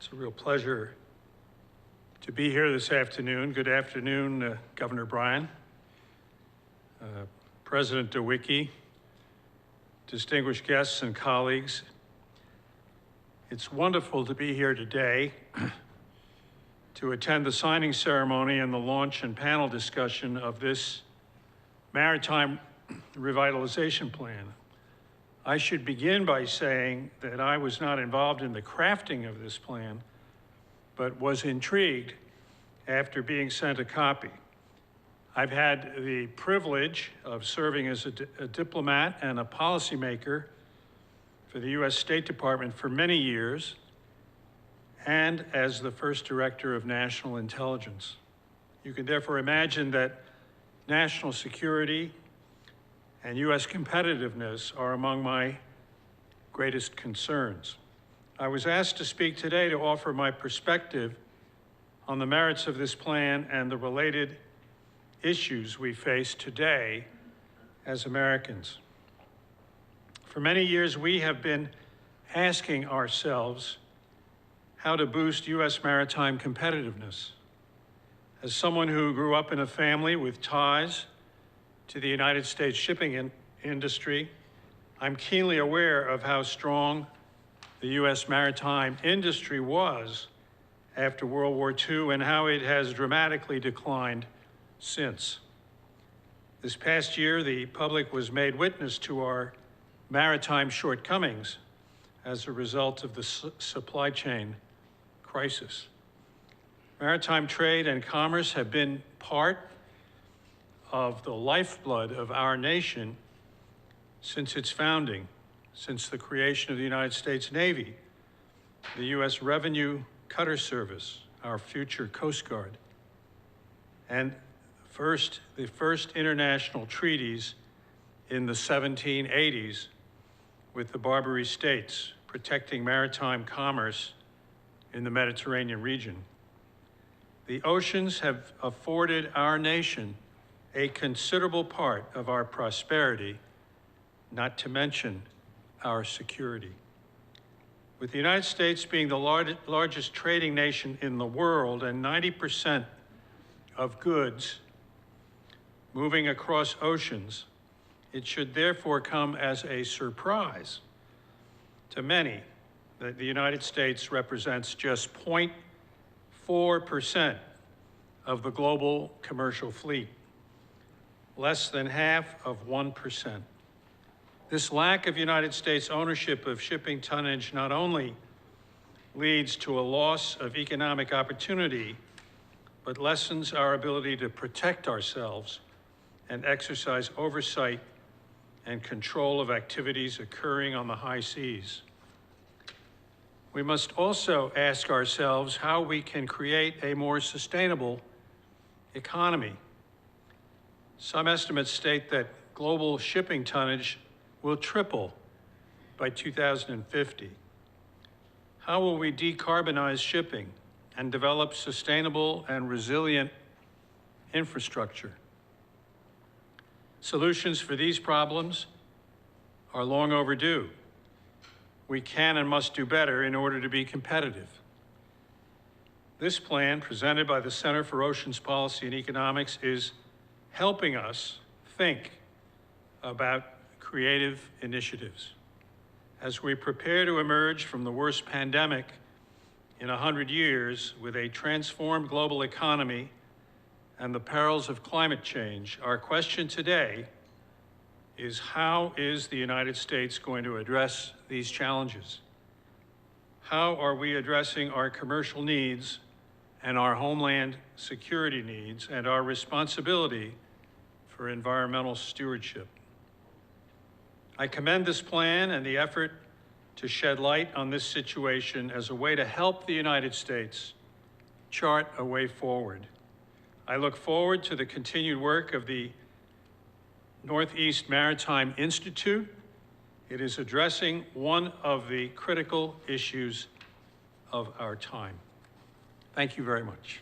It's a real pleasure to be here this afternoon. Good afternoon, Governor Bryan, President DeWicki, distinguished guests and colleagues. It's wonderful to be here today to attend the signing ceremony and the launch and panel discussion of this Maritime Revitalization Plan. I should begin by saying that I was not involved in the crafting of this plan, but was intrigued after being sent a copy. I've had the privilege of serving as a diplomat and a policymaker for the U.S. State Department for many years, and as the first director of national intelligence. You can therefore imagine that national security and U.S. competitiveness are among my greatest concerns. I was asked to speak today to offer my perspective on the merits of this plan and the related issues we face today as Americans. For many years, we have been asking ourselves how to boost U.S. maritime competitiveness. As someone who grew up in a family with ties to the United States shipping industry, I'm keenly aware of how strong the U.S. maritime industry was after World War II and how it has dramatically declined since. This past year, the public was made witness to our maritime shortcomings as a result of the supply chain crisis. Maritime trade and commerce have been part of the lifeblood of our nation since its founding, since the creation of the United States Navy, the U.S. Revenue Cutter Service, our future Coast Guard, and the first international treaties in the 1780s with the Barbary States, protecting maritime commerce in the Mediterranean region. The oceans have afforded our nation a considerable part of our prosperity, not to mention our security. With the United States being the largest trading nation in the world and 90% of goods moving across oceans, it should therefore come as a surprise to many that the United States represents just 0.4% of the global commercial fleet, less than half of 1%. This lack of United States ownership of shipping tonnage not only leads to a loss of economic opportunity, but lessens our ability to protect ourselves and exercise oversight and control of activities occurring on the high seas. We must also ask ourselves how we can create a more sustainable economy. Some estimates state that global shipping tonnage will triple by 2050. How will we decarbonize shipping and develop sustainable and resilient infrastructure? Solutions for these problems are long overdue. We can and must do better in order to be competitive. This plan, presented by the Center for Oceans Policy and Economics, is helping us think about creative initiatives. As we prepare to emerge from the worst pandemic in 100 years with a transformed global economy and the perils of climate change, our question today is, how is the United States going to address these challenges? How are we addressing our commercial needs and our homeland security needs and our responsibility for environmental stewardship? I commend this plan and the effort to shed light on this situation as a way to help the United States chart a way forward. I look forward to the continued work of the Northeast Maritime Institute. It is addressing one of the critical issues of our time. Thank you very much.